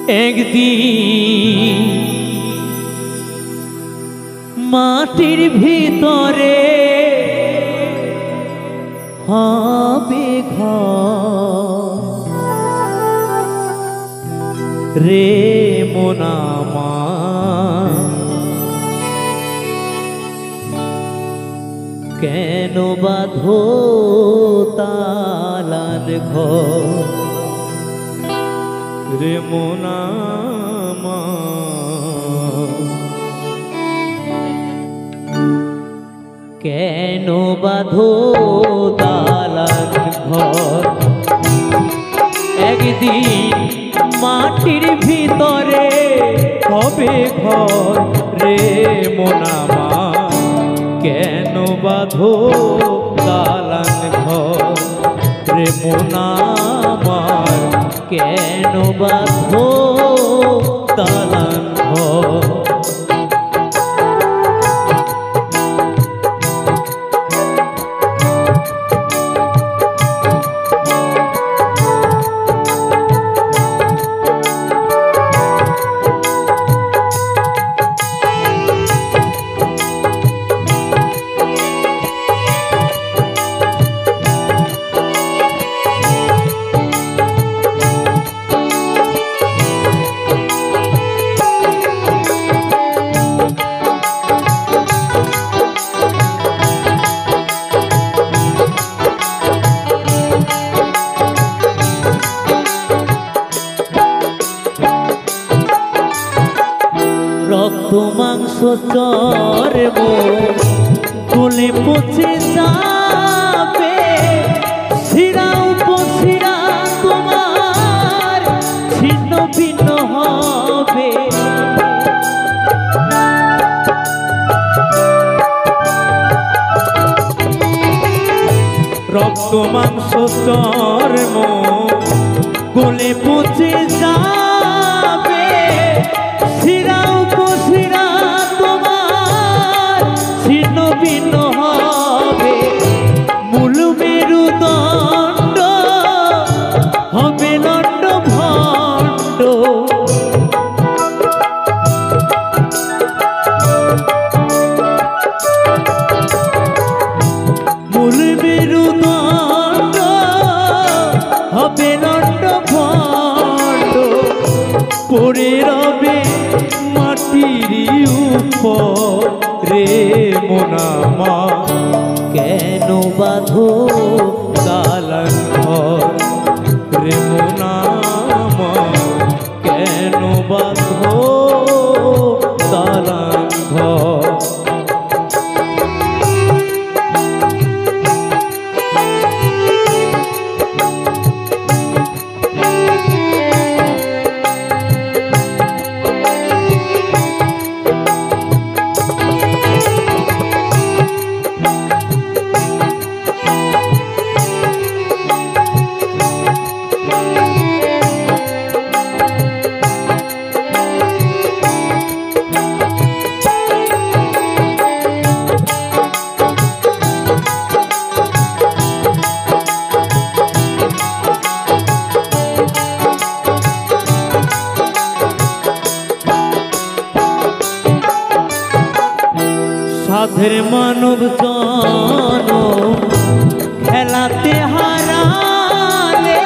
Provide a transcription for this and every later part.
একদিন মাটির ভিতরে হবে ঘর রে মন আমার, কেন বাঁধো তালার ঘর রে মন আমার, কেন বাঁধো তালার ঘর। একদিন মাটির ভিতরে হবে ঘর রে মন আমার, কেন বাঁধো তালার ঘর রে মন আমার, কেন বাঁধো তালার ঘর। রক্ত মাংস চর্ব গলে পচে যাবে, শিরা উপশিরা তোমার ছিন্ন ভিন্ন হবে। রক্ত মাংস চর্ম গলে পচে যাবে, শিরা উপশিরা তোমার ছিন্ন ভিন্ন হবে। মূল মেরুদণ্ড হবে দণ্ড ভণ্ড, মূল মেরুদণ্ড হবে দণ্ড ভণ্ড, পড়ে রবে মাটির উপর রে মন আমার, কেন বাঁধো তালার ঘর রে মন আমার, কেন বাঁধো তালার ঘর। সাধের মানব জন খেলাতে হারালে,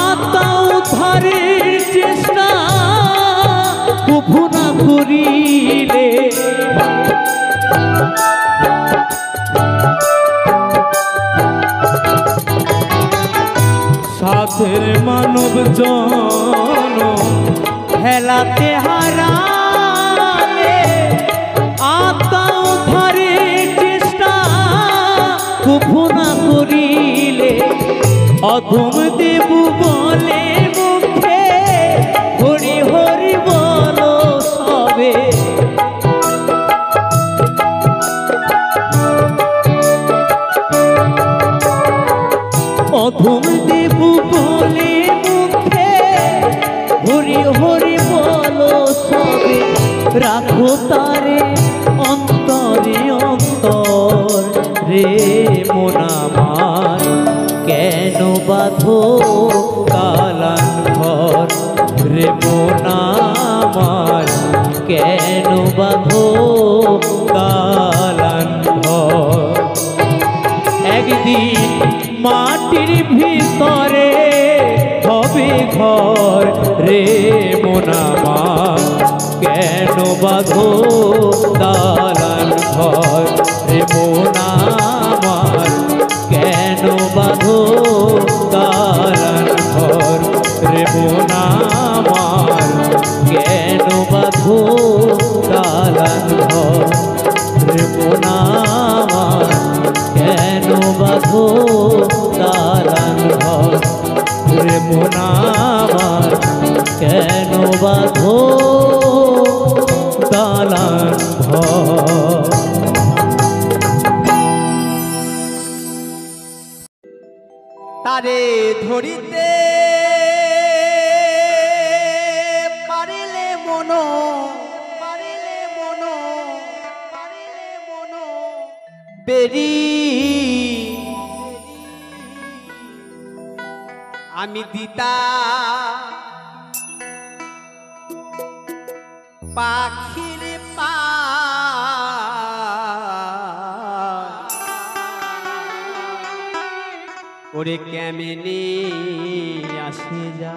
আত্মা উদ্ধারের চেষ্টা কভু না করিলে। সাধের মানব জন খেলাতে হারালে, আত্মা উদ্ধারের চেষ্টা কভু না করিলে। অধম দেব বলে মুখে হরি হরি বলো সবে, অধম দেব বলে মুখে হরি হরি বলো সবে। রাখো তারে অন্তরে অন্তর রে মন আমার, কেন বাঁধো তালার ঘর রে মন আমার কেন বাঁধো দালান ঘর। একদিন মাটির ভিতরে হবে ঘর রে মন আমার কেন বাঁধো দালান ঘর। রে মন আমার কেন বাঁধো দালান ঘর। রে মন আমার কেন বাঁধো দালান ঘর। রে মন আমার কেন বাঁধো দালান ঘর। রে মন আমার কেন বাঁধো দালান ঘর। তারে ধরিতে পারিলে মন বেরি আমি দিতা পাখির পা ওরে কেমনে আসে যা।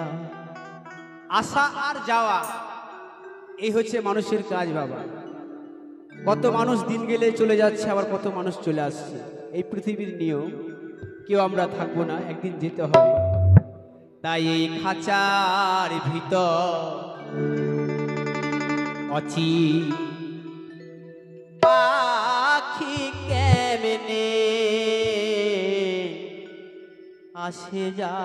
আসা আর যাওয়া এই হচ্ছে মানুষের কাজ বাবা। কত মানুষ দিন গেলে চলে যাচ্ছে, আবার কত মানুষ চলে আসছে। এই পৃথিবীর নিয়ম, কেউ আমরা থাকবো না, একদিন যেতে হবে। তাই এই খাঁচার ভিতর অচি পাখি কেমনে আসে যা।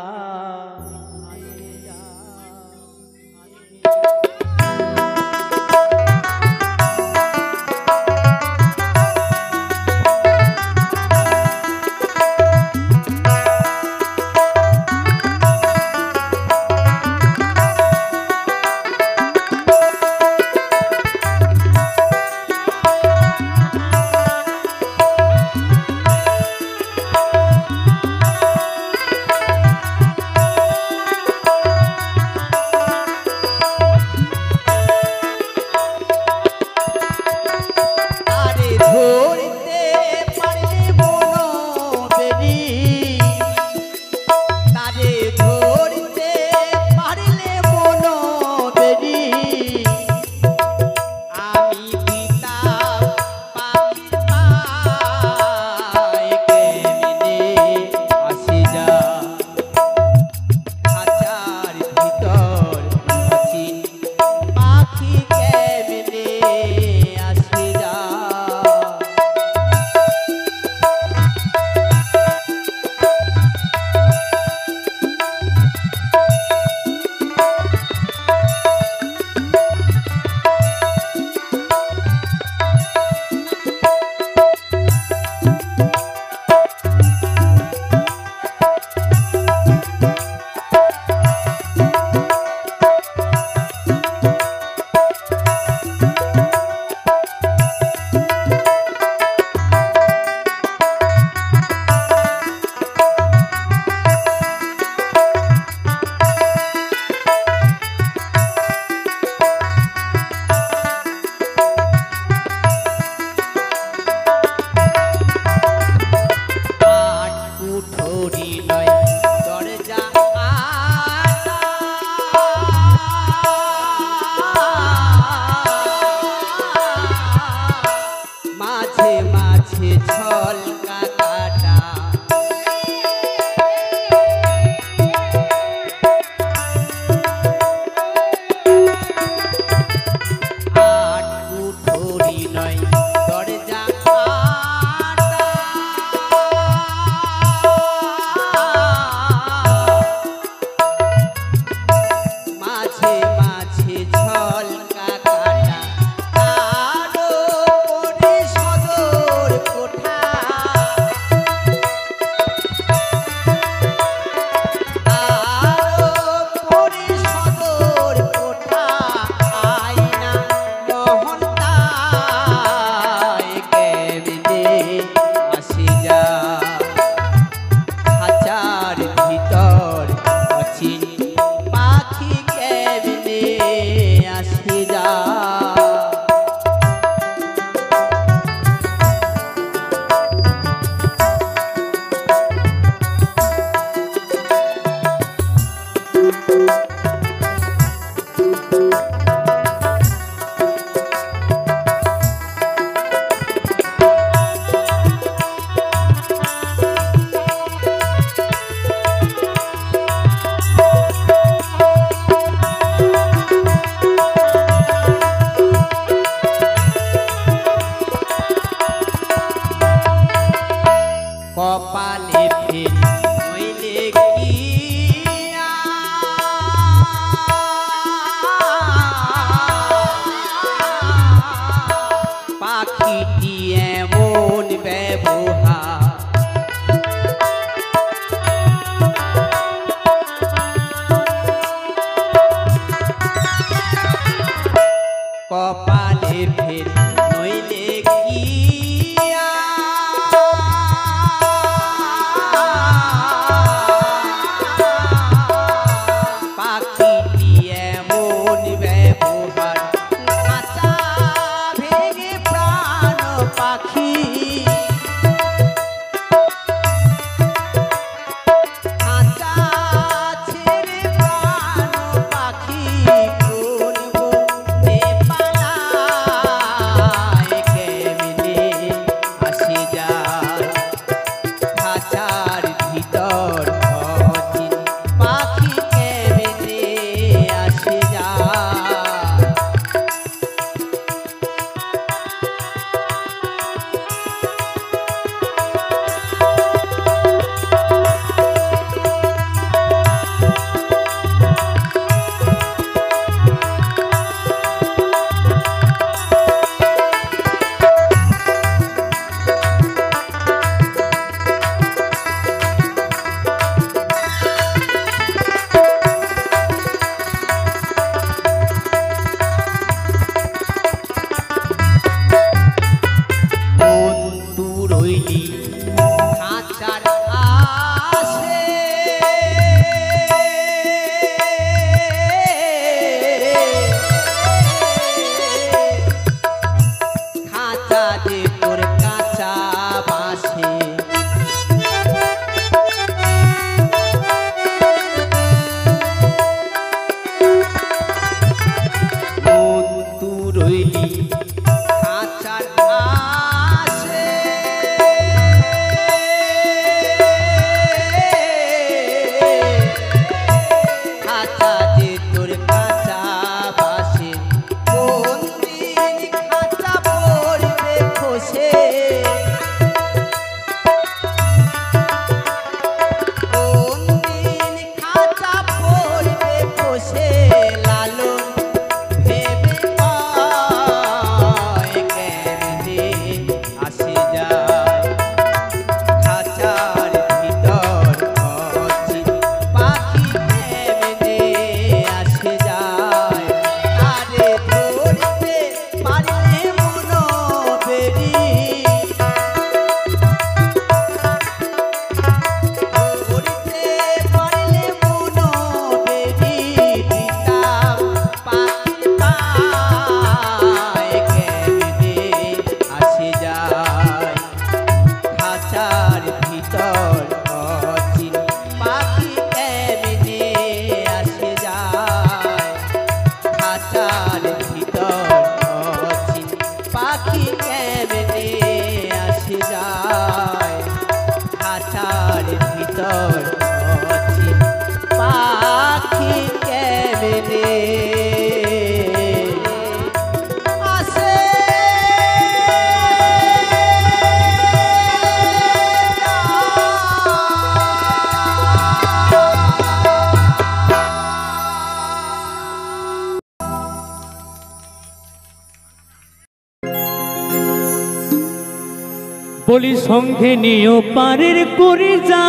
বলি সঙ্গে নিও পারের করে যা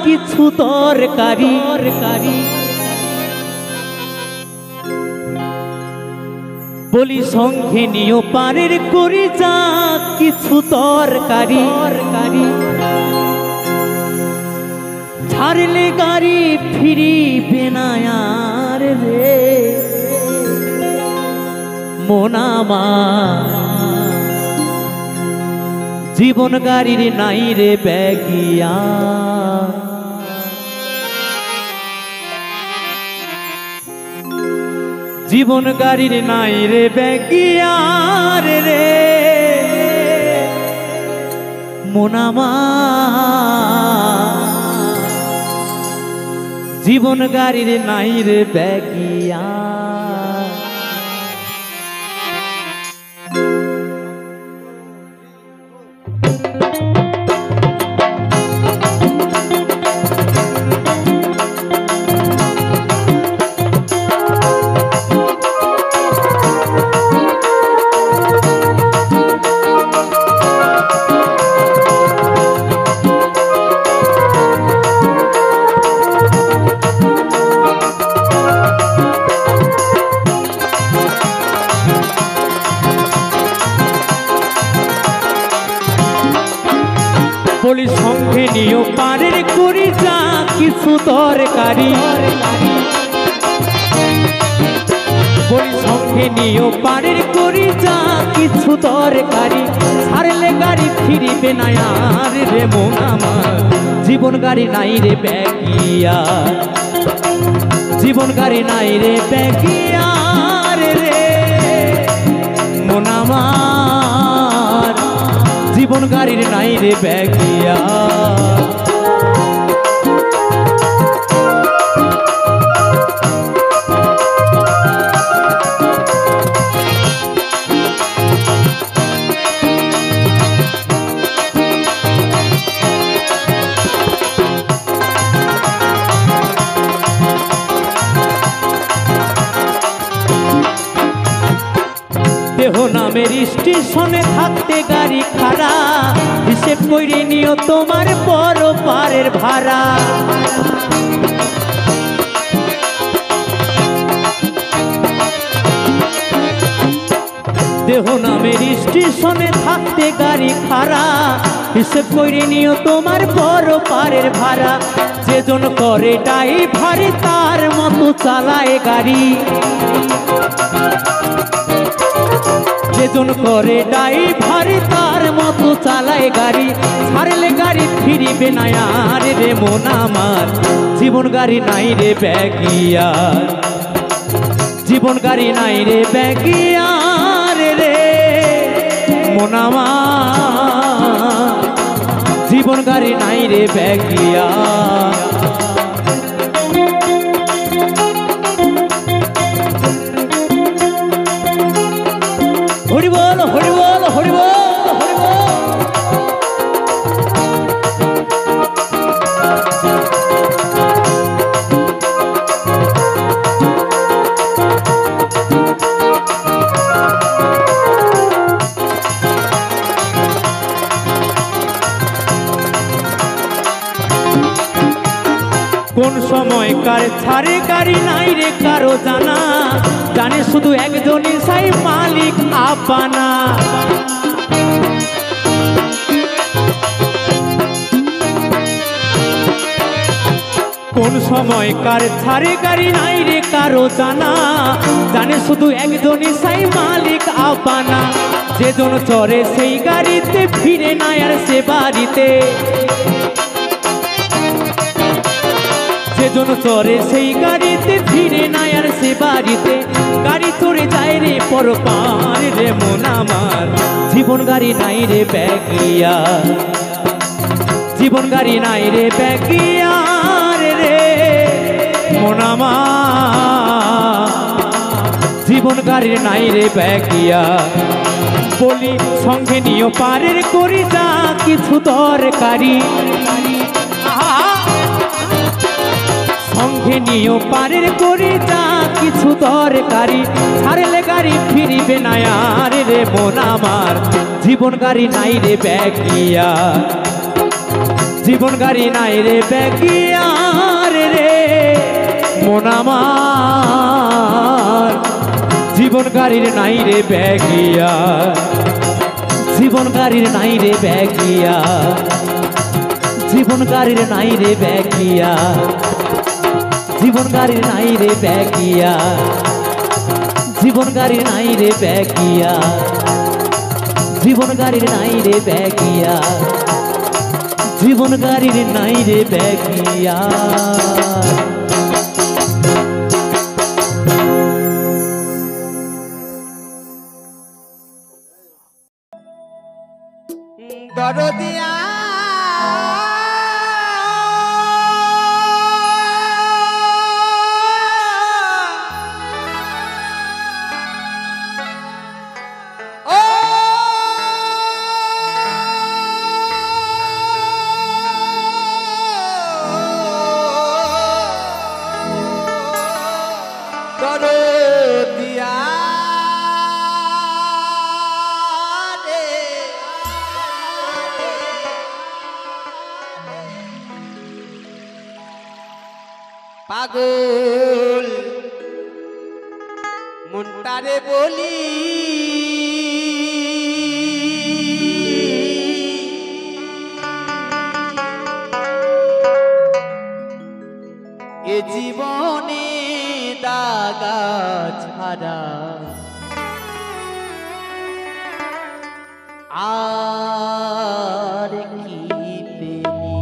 কিছু তরকারি, বলি সঙ্গে নিও পারের করে যা কিছু তরকারি, ছাড়লে গাড়ি ফিরিবে না আর রে মোনামা, জীবন গাড়ির নাই রে ব্যাগিয়া, জীবন গাড়ির নাই রে ব্যাগিয়া রে মোনামা, জীবন গাড়ির নাই রে ব্যাগিয়া। বলি সঙ্গে নিও পারের করে যা কিছু তরকারি, বলি সঙ্গে নিও পারের করে যা কিছু তরকারি, ছাড়লে গাড়ি ফিরিবে না আর রে মন আমার, জীবন গাড়ি নাই রে ব্যাগিয়া, জীবন গাড়ি নাই রে ব্যাগিয়া রে মন আমার, জীবন গাড়ির নাই রে ব্যাগিয়া। দেহ নামের স্টেশনে থাকতে গাড়ি খাড়া, হিসেব করে নিও তোমার বড় পারের ভাড়া, দেহ নামের স্টেশনে থাকতে গাড়ি খাড়া, হিসেব করে নিও তোমার বড় পারের ভাড়া, যেজন করে ড্রাইভারি তার মতো চালায় গাড়ি, যেজন করে ড্রাইভারি তার মতো চালায় গাড়ি, ছাড়লে গাড়ি ফিরিবে না আর রে মন আমার, জীবন গাড়ি নাই রে ব্যাগিয়া, জীবন গাড়ি নাই রে ব্যাগিয়া রে মন আমার, জীবন গাড়ি নাই রে ব্যাগিয়া। হরি বল হরি বল হরি বল হরি বল। কোন সময় কার ছাড়ে গাড়ি নাই রে কারো জানা, জানে শুধু একজনই সাই মালিক আপানা, কোন সময় কার ছাড়ে গাড়ি নাই রে কারো জানা, জানে শুধু একজনই সাই মালিক আপানা, যেজন চড়ে সেই গাড়িতে ফিরে না আর সে বাড়িতে, যেজন চড়ে সেই গাড়িতে ফিরে না আর সে বাড়িতে, গাড়ি চড়ে যায় রে পরপার রে মন আমার, জীবন গাড়ি নাই রে ব্যাগিয়া, জীবন গাড়ি নাই রে ব্যাগিয়া রে মন আমার, জীবন গাড়ি নাই রে ব্যাগিয়া। বলি সঙ্গে নিও পারের করে যা কিছু তরকারি, সঙ্গে নিয়েও পারের করে যা কিছু দরকারি, ছাড়লে গাড়ি ফিরিবে না আর রে মন আমার। জীবন গাড়ি নাই রে ব্যাগিয়া, জীবন গাড়ি নাই রে ব্যাগিয়া রে মন আমার। জীবন গাড়ির নাই রে ব্যাগিয়া, জীবন গাড়ির নাই রে ব্যাগিয়া, জীবন গাড়ির নাই রে ব্যাগিয়া, জীবন গাড়ির নাই রে ব্যাগিয়া, জীবন গাড়ির নাই রে ব্যাগিয়া, জীবন গাড়ির নাই রে ব্যাগিয়া, জীবন গাড়ির নাই রে ব্যাগিয়া। দরদিয়া পাগল মনটারে বলি এ জীবনে দাগা ছাড়া আর কি পেলি।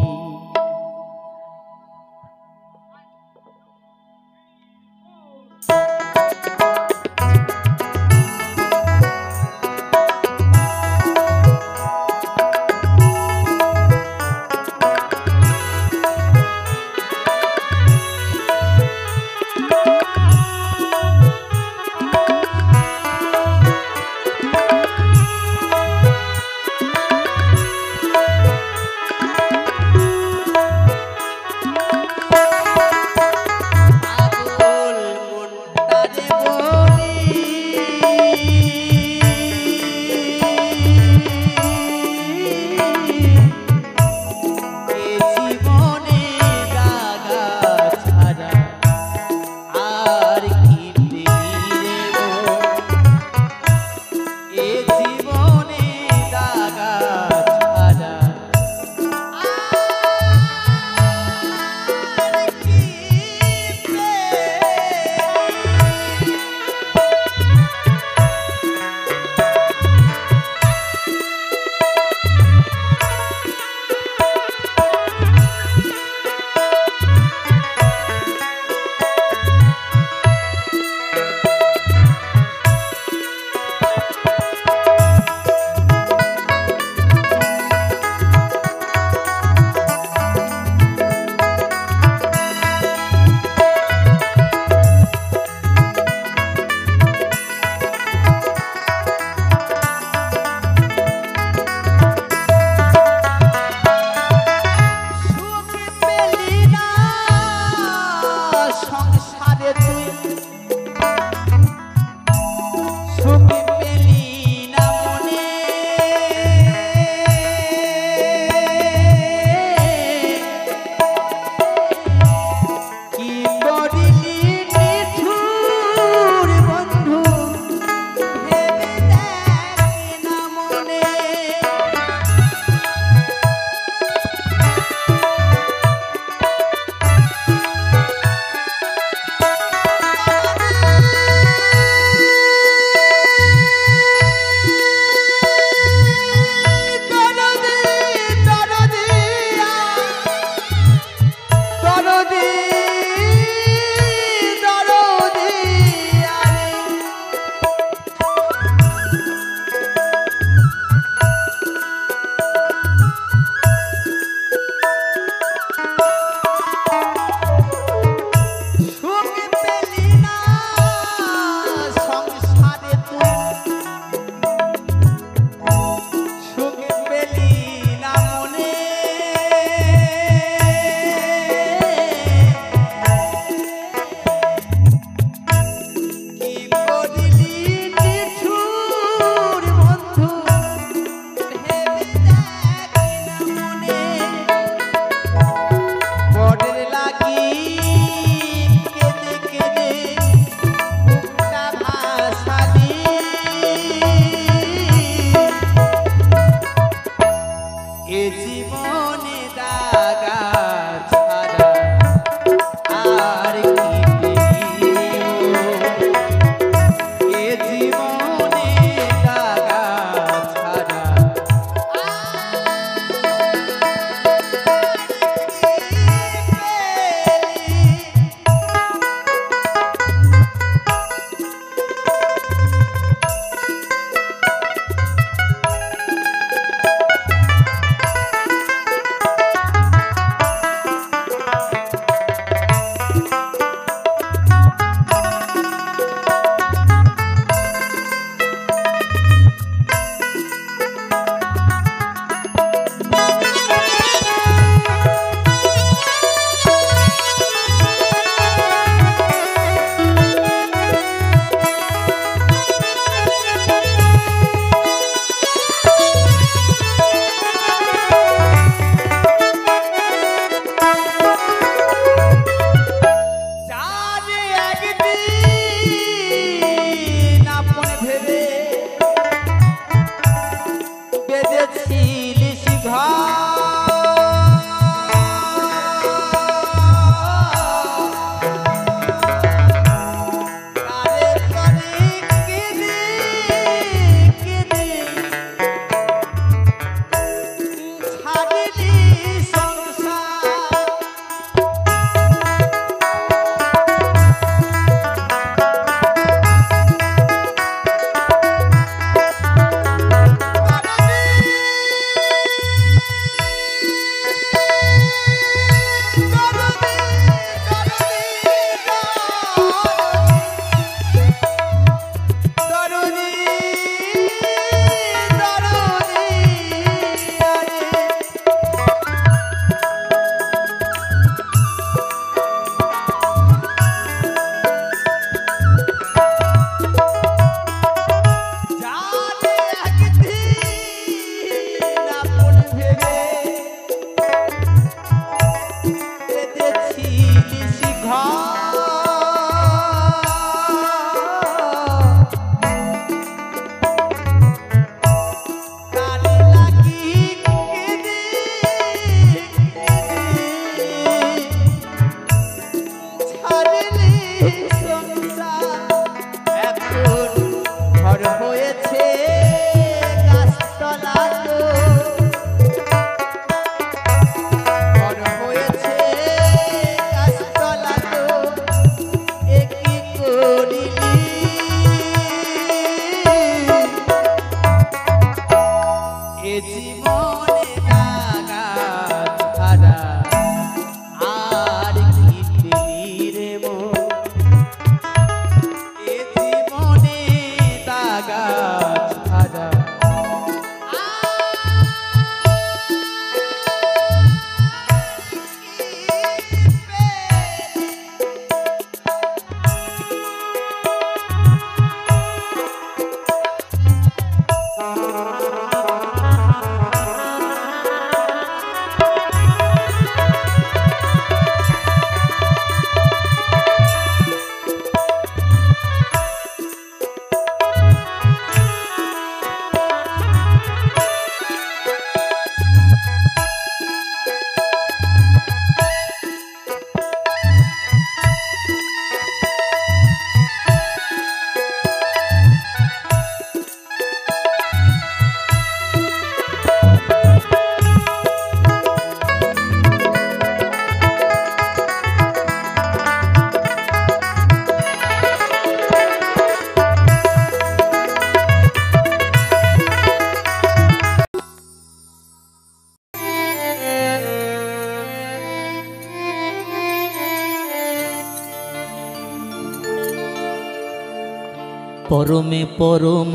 পরমে পরম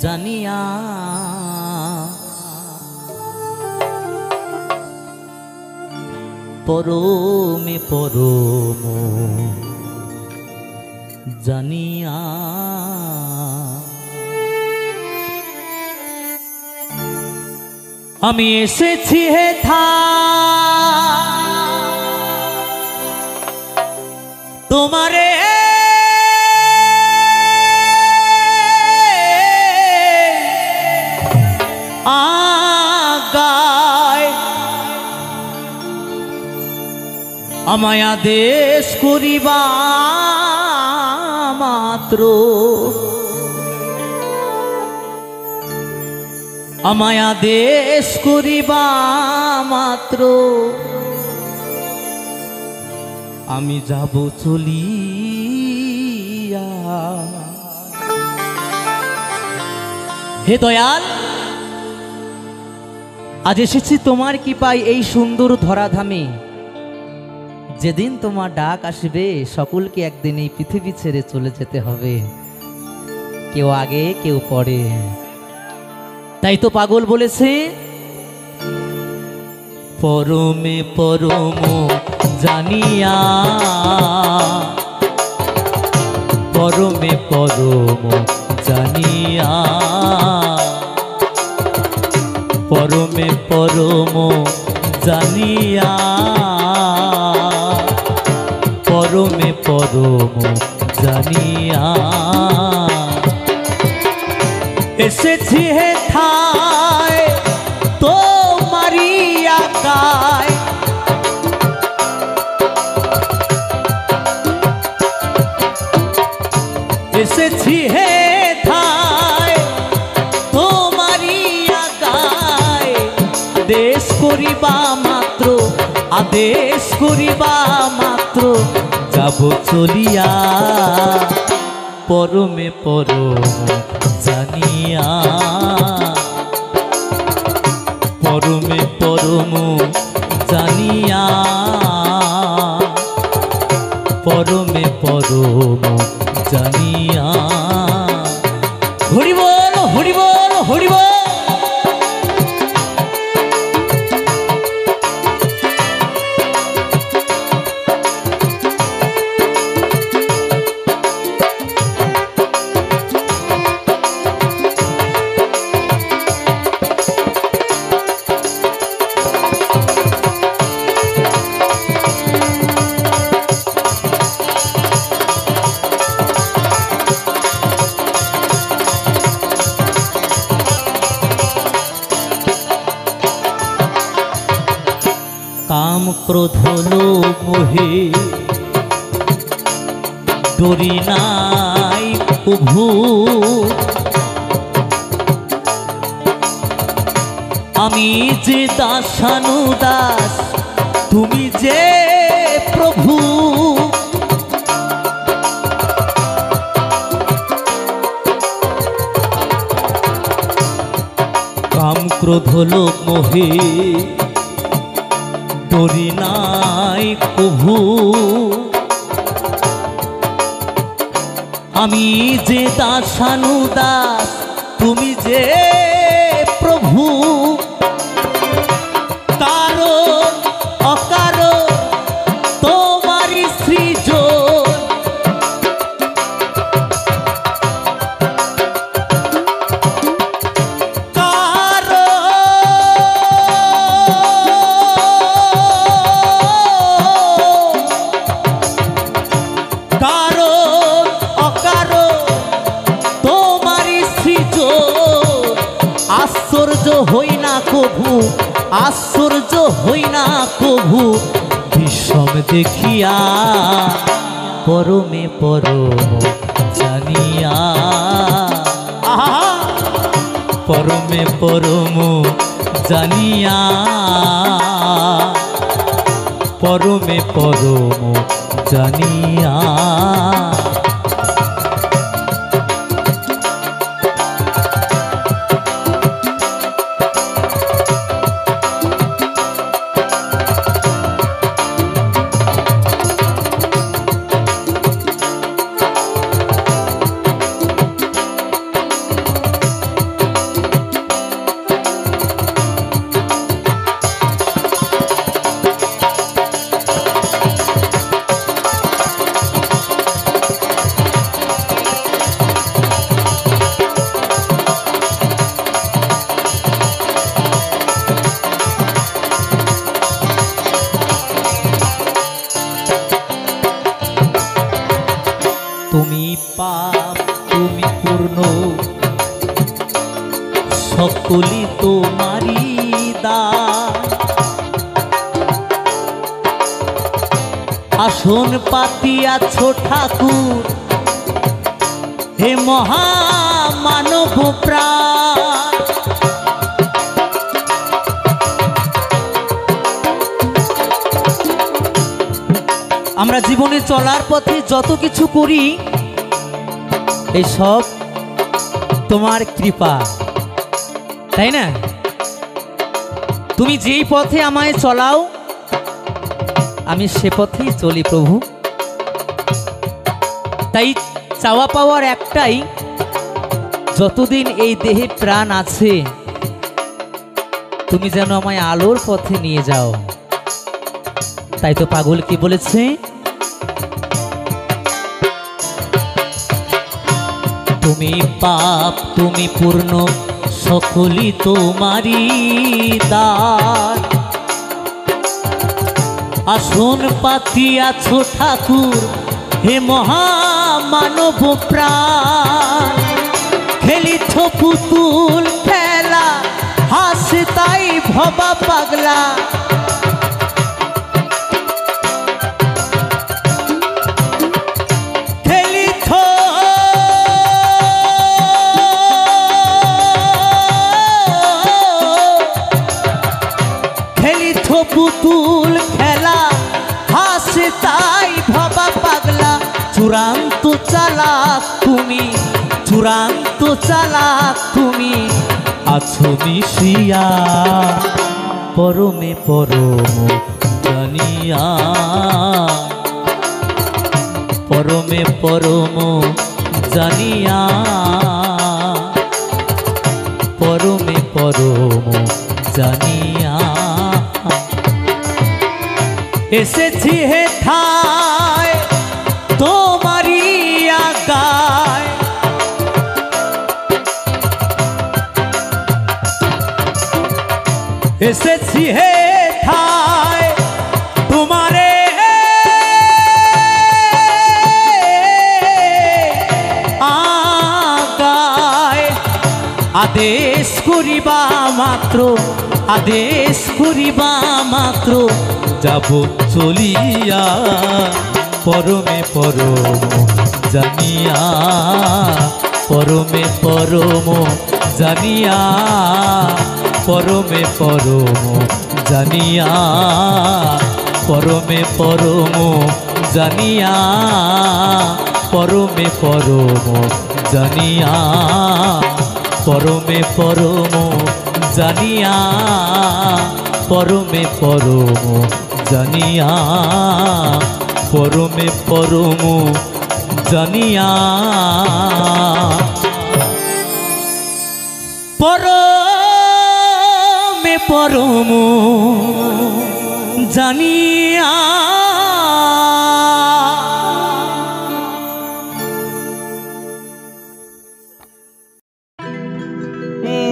জানিয়া পরমে পরম জানিয়া আমি এসেছি হেথা তোমারে আগায় আমায় আদেশ করিবা মাত্র আমায় আদেশ করিবা মাত্র আমি যাব চলিয়া। হে দয়াল, আজ এসেছি তোমার কৃপায় এই সুন্দর ধরাধামে। যেদিন তোমার ডাক আসবে সকলকে একদিন এই পৃথিবী ছেড়ে চলে যেতে হবে, কেউ আগে কেউ পরে। তাই তো পাগল বলেছে পরমে পরম জানিয়া পরমে পরম জানিয়া পরমে পরম জানিয়া পরমে পরম জানিয়া এসেছি হেথায় তোমারি আগায় এসেছি হেথায় তোমারি আগায় দেশ করিবা মাত্র আদেশ করিবা মাত্র যাব চলিয়া পরমে পরম জানিয়া পরমে পরম জানিয়া পরমে পরম জানিয়া। হরি বল হরি বল হরি বল। কাম ক্রোধ লোভ মোহে ডরি নাই প্রভু আমি যে দাসানুদাস তুমি যে প্রভু কাম ক্রোধ লোভ মোহে ডরি নাই প্রভু আমি যে দাসানুদাস তুমি যে প্রভু কারণ অকারণ তোমারি সৃজন আশ্চর্য হই না কভু আশ্চর্য হই না কভু বিষম দেখিয়া পরমে পরম জানিয়া পরমে পরম জানিয়া পরমে পরম জানিয়া সকলি তোমারি দান। আসন পাতিয়াছ ঠাকুর হে মহামানব প্রাণ। আমরা জীবনে চলার পথে যত কিছু করি এই সব তোমার কৃপা, তাই না? তুমি যেই পথে আমায় চলাও আমি সে পথেই চলি প্রভু। তাই চাওয়া পাওয়ার একটাই, যতদিন এই দেহে প্রাণ আছে তুমি যেন আমায় আলোর পথে নিয়ে যাও। তাই তো পাগল কি বলেছে, তুমি পাপ তুমি পূর্ণ সকলি তোমারি দান। আসন পাতিয়াছ ঠাকুর হে মহামানব প্রাণ। খেলিছ পুতুল খেলা হাসে তাই ভবা পাগলা। পুতুল খেলা হাসে তাই ভবা পাগলা। চূড়ান্ত চালাক তুমি, চূড়ান্ত চালাক তুমি আছো মিশিয়া পরমে পরম জানিয়া। পরমে পরম জানিয়া, পরমে পরম জানিয়া। এসেছি হে ঠায় তোমারি আগায়। এসেছি হে ঠায় তোমারে আগায়। আদেশ করিবা মাত্র, আদেশ করিবা মাত্র যাব চলিয়া পরমে পরম জানিয়া। পরমে পরম জানিয়া, পরমে পরম জানিয়া। পরমে পরম জানিয়া, পরমে পরম জানিয়া। পরমে পরম জানিয়া, পরমে পরম জানিয়া। পরমে পরম জানিয়া, পরমে পরম জানিয়া।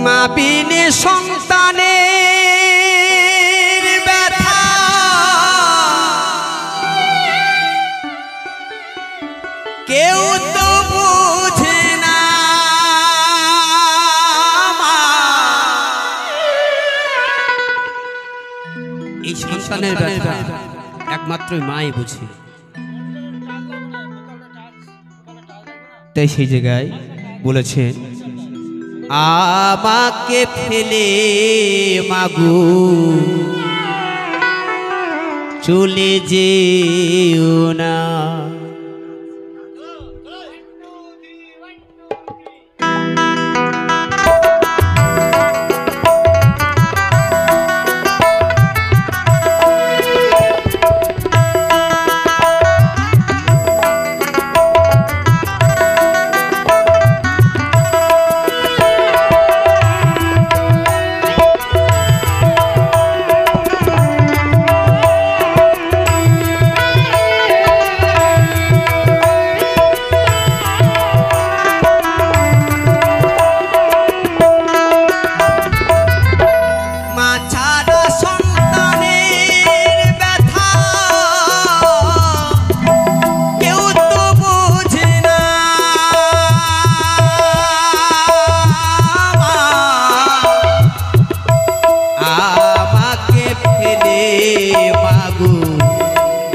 মা বিনে সন্তানের ব্যথা কেউ তো বুঝে না। এই সন্তানের ব্যথা একমাত্র মাই বুঝে। তাই সেই জায়গায় বলেছেন, আমাকে ফেলে মাগো চলে যেও না।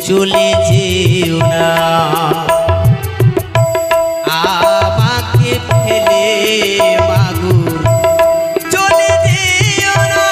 চলে যেও না, আমাকে ফেলে মাগো চলে যেও না।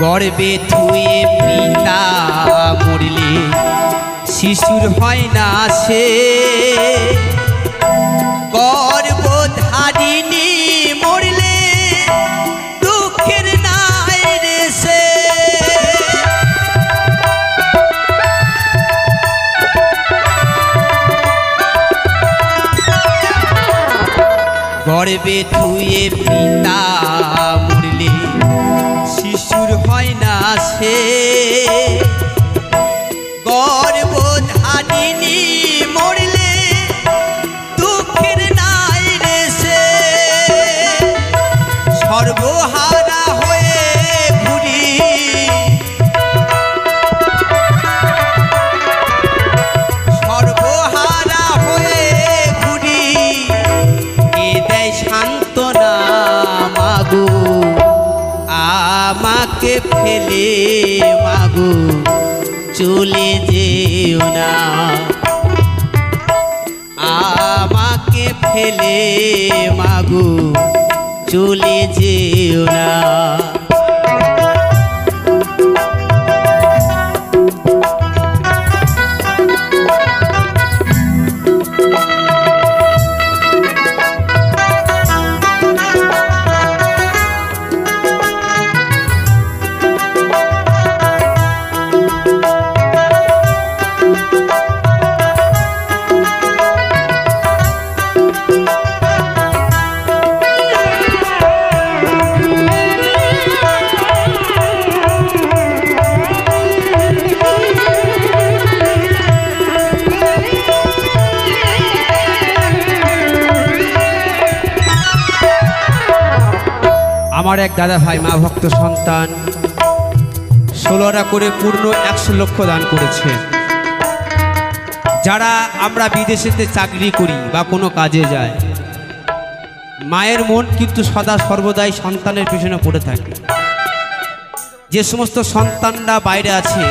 গর্বে থুয়ে পিতা মরলে শিশুর হয় না সে, গর্ভধারিণী মরলে দুঃখের নাই রে সে। গর্বে থুয়ে পিতা মরলে শিশুর হয় না সে, গর্ভধারিণী মরলে দুঃখের নাই রে সে। সর্বহারা হয়ে ঘুরি, সর্বহারা হয়ে ঘুরি, কে দেয় সান্ত্বনা মাগো আমাকে ফেলে মাগো চলে যেও না, আমাকে ফেলে মাগো চলে যেও না। আমার এক দাদা ভাই মা ভক্ত সন্তান 16টা করে পূর্ণ 100 লক্ষ দান করেছে। যারা আমরা বিদেশেতে চাকরি করি বা কোনো কাজে যাই, মায়ের মন কিন্তু সদা সর্বদাই সন্তানের পেছনে পড়ে থাকে। যে সমস্ত সন্তানরা বাইরে আছে,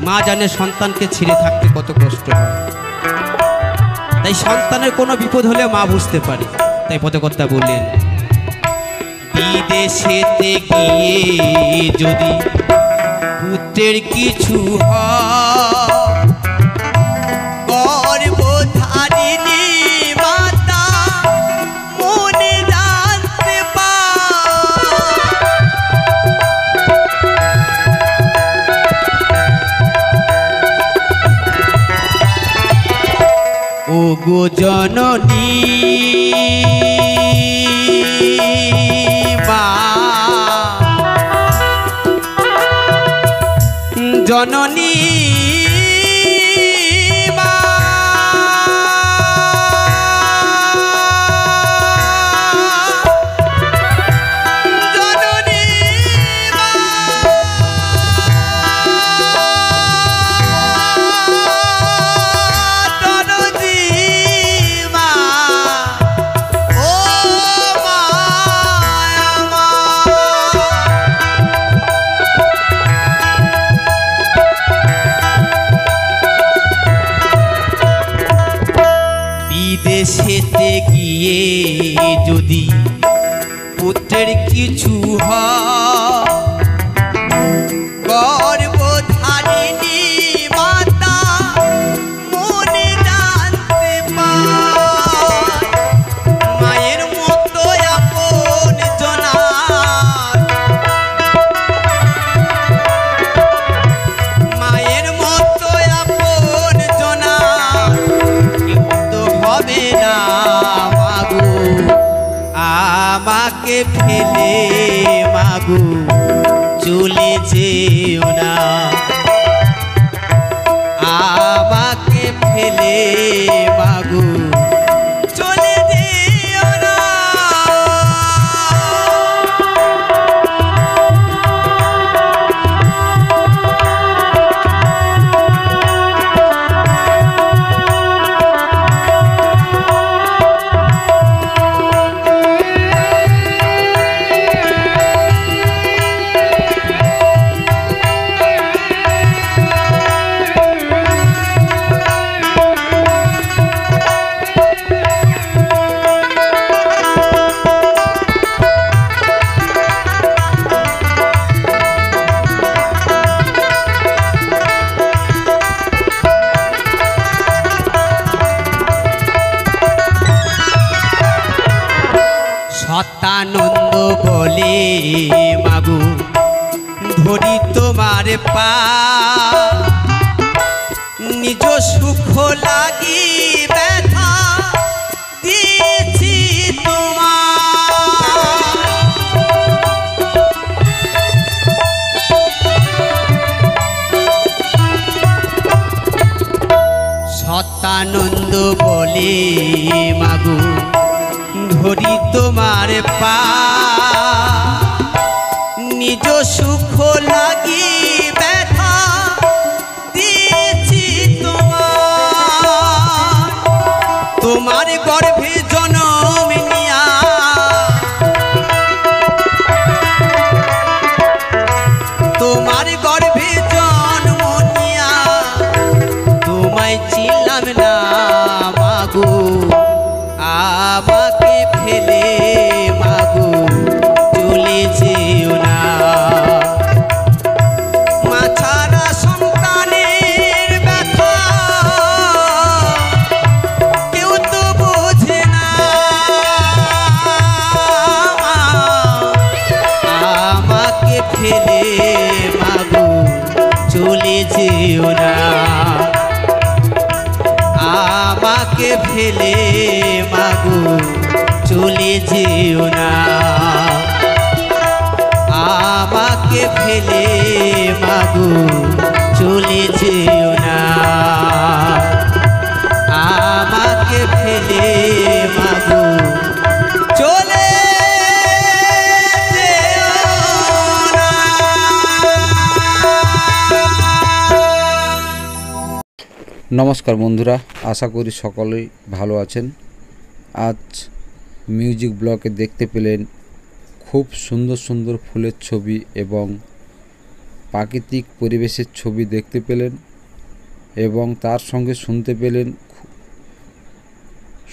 মা জানে সন্তানকে ছেড়ে থাকতে কত কষ্ট হয়। তাই সন্তানের কোনো বিপদ হলে মা বুঝতে পারে। তাই পদকর্তা বললেন, বিদেশেতে গিয়ে যদি পুত্রের কিছু হয়, গর্ভধারিণী মাতা মনে জানতে পায়, ও গো জননী জননী মা, জননী মা, জননী মা, ও মা বিদেশেতে গিয়ে যদি পুত্রের কিছু হয়, গর্ভধারিণী মাতা মনে জানতে পায়, মায়ের মতো আপন জনার, মায়ের মতো মাগো ধরি তোমার পা নিজ সুখ লাগি ব্যথা দিয়েছি তোমার সত্যানন্দ বলে মাগো ধরি তোমার পা নিজ সুখ লাগি ব্যথা দিয়েছি তোমার তোমার গর্ভে জনম নিয়া তোমার গর্ভে জন্ম নিয়া তোমায় ছিলাম না মাগো আমাকে ফেলে মাগো চলে যেও না মা ছাড়া সন্তানের ব্যথা কেউ তো বোঝে না আমাকে ফেলে মাগো চলে যেও না আমাকে ফেলে মাগো চলে যেও না আমাকে ফেলে মাগো চলে যেও না আমাকে ফেলে মাগো চলে যেও না। নমস্কার বন্ধুরা, আশা করি সকলেই ভালো আছেন। আজ মিউজিক ব্লগে দেখতে পেলেন খুব সুন্দর সুন্দর ফুলের ছবি এবং প্রাকৃতিক পরিবেশের ছবি দেখতে পেলেন এবং তার সঙ্গে শুনতে পেলেন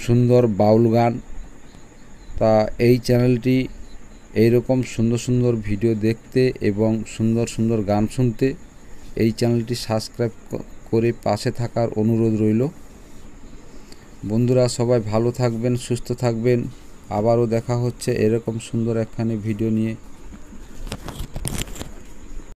সুন্দর বাউল গান। তা এই চ্যানেলটি এইরকম সুন্দর সুন্দর ভিডিও দেখতে এবং সুন্দর সুন্দর গান শুনতে এই চ্যানেলটি সাবস্ক্রাইব করে পাশে থাকার অনুরোধ রইল। বন্ধুরা সবাই ভালো থাকবেন, সুস্থ থাকবেন। আবারও দেখা হচ্ছে এরকম সুন্দর একখানি ভিডিও নিয়ে।